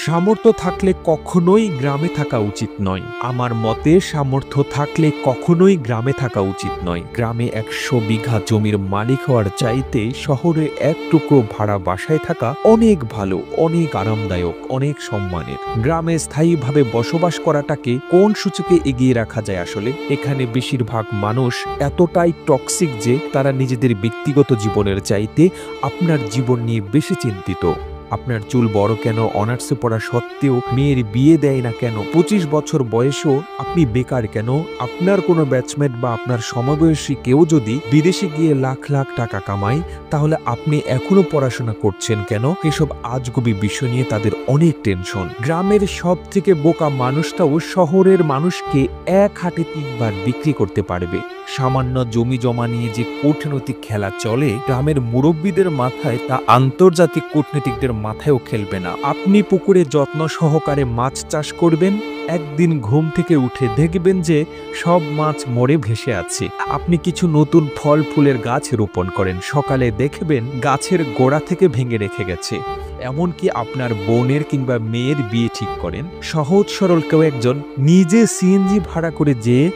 সামর্থ্য থাকলে কখনোই গ্রামে থাকা উচিত নয়। আমার মতে সামর্থ্য থাকলে কখনোই গ্রামে থাকা উচিত নয়। গ্রামে ১০০ বিঘা জমির মালিক হওয়ার চাইতে শহরে এক টুকরো ভাড়া বাসায় থাকা অনেক ভালো, অনেক আরামদায়ক, অনেক সম্মানের। গ্রামে স্থায়ীভাবে বসবাস করাটাকে কোন সূচকে এগিয়ে রাখা যায়? আসলে এখানে বেশিরভাগ মানুষ এতটাই টক্সিক যে তারা নিজেদের ব্যক্তিগত জীবনের চাইতে আপনার জীবন নিয়ে বেশি চিন্তিত। আপনার চুল বড় কেন, অনার্সে পড়া সত্ত্বেও মেয়ের বিয়ে দেয় না কেন, ২৫ বছর বয়সেও আপনি বেকার কেন, আপনার কোনো ব্যাচমেট বা আপনার সমবয়সী কেউ যদি বিদেশে গিয়ে লাখ লাখ টাকা কামায় তাহলে আপনি এখনো পড়াশোনা করছেন কেন? এসব আজগুবি বিষয় নিয়ে তাদের অনেক টেনশন। গ্রামের সব থেকে বোকা মানুষটাও শহরের মানুষকে এক হাটে ৩ বার বিক্রি করতে পারবে। সামান্য জমি জমা নিয়ে যে কূটনৈতিক খেলা চলে গ্রামের মুরব্বীদের মাথায়, তা আন্তর্জাতিক কূটনীতিকদের মাথায়ও খেলবে না। আপনি পুকুরে যত্ন সহকারে মাছ চাষ করবেন, একদিন ঘুম থেকে উঠে দেখবেন যে সব মাছ মরে ভেসে আছে। আপনি কিছু নতুন ফল ফুলের গাছ রোপণ করেন, সকালে দেখবেন গাছের গোড়া থেকে ভেঙে রেখে গেছে। এমনকি আপনার বোনের কিংবা মেয়ের বিয়ে ঠিক করেন, সহজ সরল কেউ একজন নিজে সিএনজি ভাড়া করে যেয়ে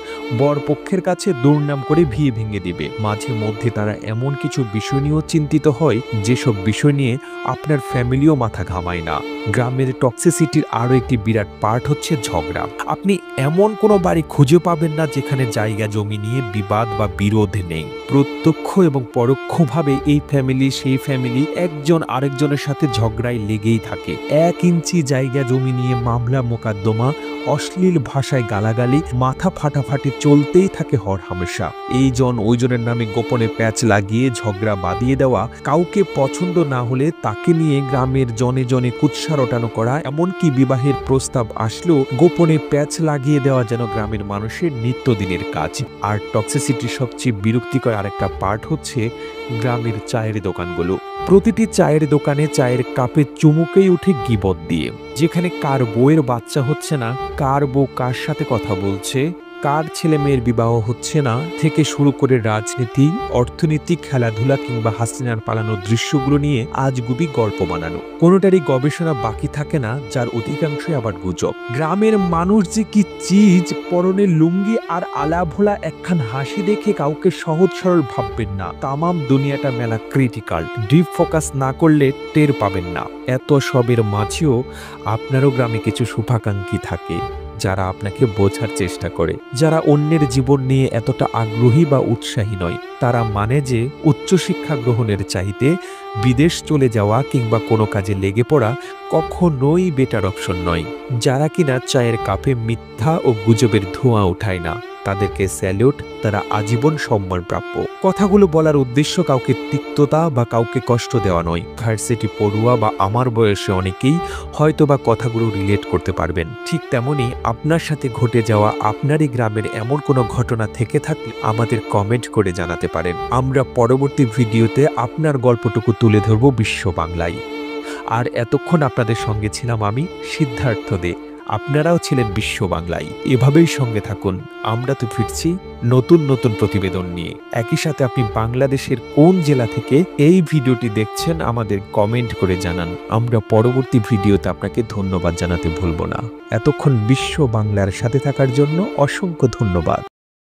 বরপক্ষের কাছে দুর্নাম করে বিয়ে ভেঙে দিবে। মাঝে মধ্যে তারা এমন কিছু বিষয় নিয়েও চিন্তিত হয় যেসব বিষয় নিয়ে আপনার ফ্যামিলিও মাথা ঘামায় না। গ্রামের টক্সিসিটির আরও একটি বিরাট পার্ট হচ্ছে ঝগড়া। আপনি এমন কোনো বাড়ি খুঁজে পাবেন না যেখানে জায়গা জমি নিয়ে বিবাদ বা বিরোধ নেই। প্রত্যক্ষ এবং পরোক্ষভাবে এই ফ্যামিলি সেই ফ্যামিলি একজন আরেকজনের সাথে ঝগড়ায় লেগেই থাকে। ১ ইঞ্চি জায়গা জমি নিয়ে মামলা মোকদ্দমা, অশ্লীল ভাষায় গালাগালি, মাথা ফাটাফাটি চলতেই থাকে হরহামেশা। এইজন ওইজনের নামে গোপনে প্যাচ লাগিয়ে ঝগড়া বাঁধিয়ে দেওয়া, কাউকে পছন্দ না হলে তাকে নিয়ে গ্রামের জনে জনে কুৎসা রটানো করা, এমনকি বিবাহের প্রস্তাব আসলেও গোপনে প্যাচ লাগিয়ে দেওয়া যেন গ্রামের মানুষের নিত্যদিনের কাজ। আর টক্সিসিটির সবচেয়ে বিরক্তিকর আরেকটা পার্ট হচ্ছে গ্রামের চায়ের দোকানগুলো। প্রতিটি চায়ের দোকানে চায়ের কাপে চুমুকেই উঠে গীবত দিয়ে, যেখানে কার বউয়ের বাচ্চা হচ্ছে না, কার বউ কার সাথে কথা বলছে, কার ছেলে মেয়ের বিবাহ হচ্ছে না থেকে শুরু করে রাজনীতি, অর্থনীতি, খেলাধুলা কিংবা হাসিনার পালানোর দৃশ্যগুলো নিয়ে আজগুবি গল্প বানানো। কোনোটারই গবেষণা বাকি থাকে না, যার অধিকাংশই আবার গুজব। গ্রামের মানুষ যে কি চিজ, পরনে লুঙ্গি আর আলাভোলা একখান হাসি দেখে কাউকে সহজ সরল ভাববেন না। তামাম দুনিয়াটা মেলা ক্রিটিক্যাল, ডিপ ফোকাস না করলে টের পাবেন না। এত সবের মাঝেও আপনারও গ্রামে কিছু শুভাকাঙ্ক্ষী থাকে যারা আপনাকে বোঝার চেষ্টা করে, যারা অন্যের জীবন নিয়ে এতটা আগ্রহী বা উৎসাহী নয়। তারা মানে যে উচ্চশিক্ষা গ্রহণের চাইতে বিদেশ চলে যাওয়া কিংবা কোনো কাজে লেগে পড়া কখনোই বেটার অপশন নয়। যারা কিনা চায়ের কাপে মিথ্যা ও গুজবের ধোঁয়া ওঠায় না, তাদেরকে স্যালুট, তারা আজীবন সম্মান প্রাপ্য। কথাগুলো বলার উদ্দেশ্য কাউকে তিক্ততা বা কাউকে কষ্ট দেওয়া নয়। ভার্সিটি পড়ুয়া বা আমার বয়সে অনেকেই হয়তো বা কথাগুলো রিলেট করতে পারবেন। ঠিক তেমনি আপনার সাথে ঘটে যাওয়া আপনারই গ্রামের এমন কোনো ঘটনা থেকে থাকলে আমাদের কমেন্ট করে জানাতে পারেন। আমরা পরবর্তী ভিডিওতে আপনার গল্পটুকু তুলে ধরব বিশ্ব বাংলায়। আর এতক্ষণ আপনাদের সঙ্গে ছিলাম আমি, সিদ্ধার্থ দে। আপনারাও ছিলেন বিশ্ব বাংলায়। এভাবেই সঙ্গে থাকুন। আমরা তো ফিরছি নতুন নতুন প্রতিবেদন নিয়ে। একই সাথে আপনি বাংলাদেশের কোন জেলা থেকে এই ভিডিওটি দেখছেন আমাদের কমেন্ট করে জানান। আমরা পরবর্তী ভিডিওতে আপনাকে ধন্যবাদ জানাতে ভুলব না। এতক্ষণ বিশ্ব বাংলার সাথে থাকার জন্য অসংখ্য ধন্যবাদ।